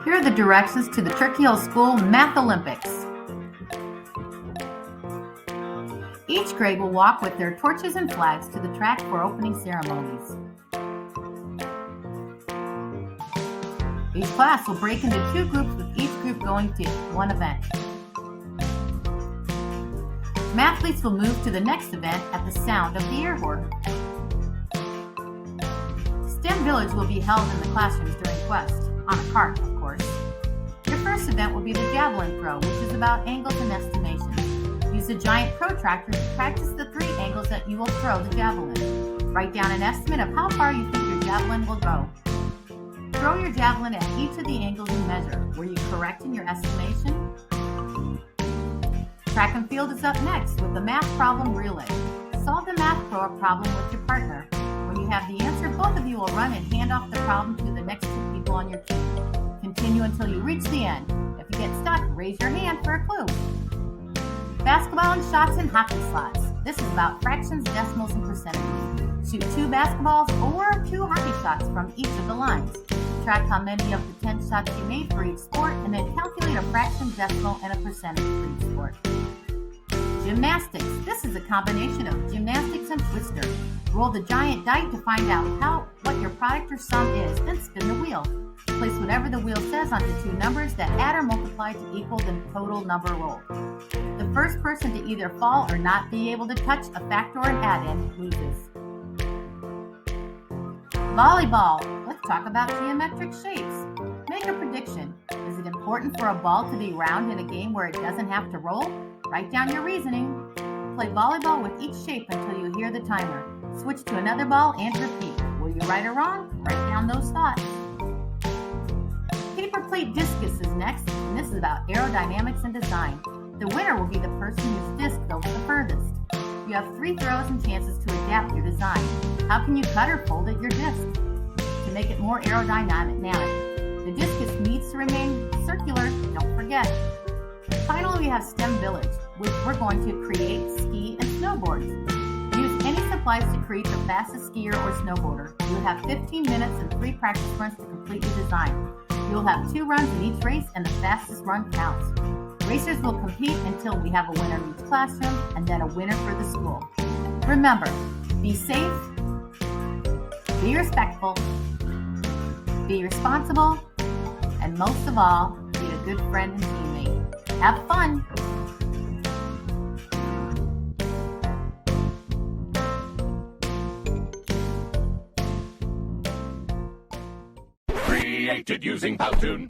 Here are the directions to the Turkey Hill School Math Olympics. Each grade will walk with their torches and flags to the track for opening ceremonies. Each class will break into 2 groups, with each group going to one event. Mathletes will move to the next event at the sound of the air horn. STEM Village will be held in the classrooms during Quest, on a cart, of course. Your first event will be the javelin throw, which is about angles and estimations. Use a giant protractor to practice the 3 angles that you will throw the javelin. Write down an estimate of how far you think your javelin will go. Throw your javelin at each of the angles you measure. Were you correct in your estimation? Track and field is up next with the math problem relay. Solve the math problem with your partner. When you have the answer, both of you will run and hand off the problem to the next 2 people on your team. Continue until you reach the end. If you get stuck, raise your hand for a clue. Basketball and shots and hockey slots. This is about fractions, decimals, and percentages. Shoot 2 basketballs or 2 hockey shots from each of the lines. Track how many of the 10 shots you made for each sport, and then calculate a fraction, decimal, and a percentage for each sport. Gymnastics. This is a combination of gymnastics and twister. Roll the giant die to find out what your product or sum is, then spin the wheel. Place whatever the wheel says onto 2 numbers that add or multiply to equal the total number rolled. The first person to either fall or not be able to touch a factor or an add-in loses. Volleyball. Let's talk about geometric shapes. Make a prediction. Is it important for a ball to be round in a game where it doesn't have to roll? Write down your reasoning. Play volleyball with each shape until you hear the timer. Switch to another ball and repeat. Were you right or wrong? Write down those thoughts. Paper plate discus is next, and this is about aerodynamics and design. The winner will be the person whose disc goes the furthest. You have 3 throws and chances to adapt your design. How can you cut or fold your disc to make it more aerodynamic? The discus needs to remain circular, don't forget. Finally, we have STEM Village, which we're going to create ski and snowboards. Use any supplies to create the fastest skier or snowboarder. You'll have 15 minutes and 3 practice runs to complete your design. You'll have 2 runs in each race, and the fastest run counts. Racers will compete until we have a winner in each classroom, and then a winner for the school. Remember, be safe, be respectful, be responsible, and most of all, be a good friend and teammate. Have fun! Created using Powtoon.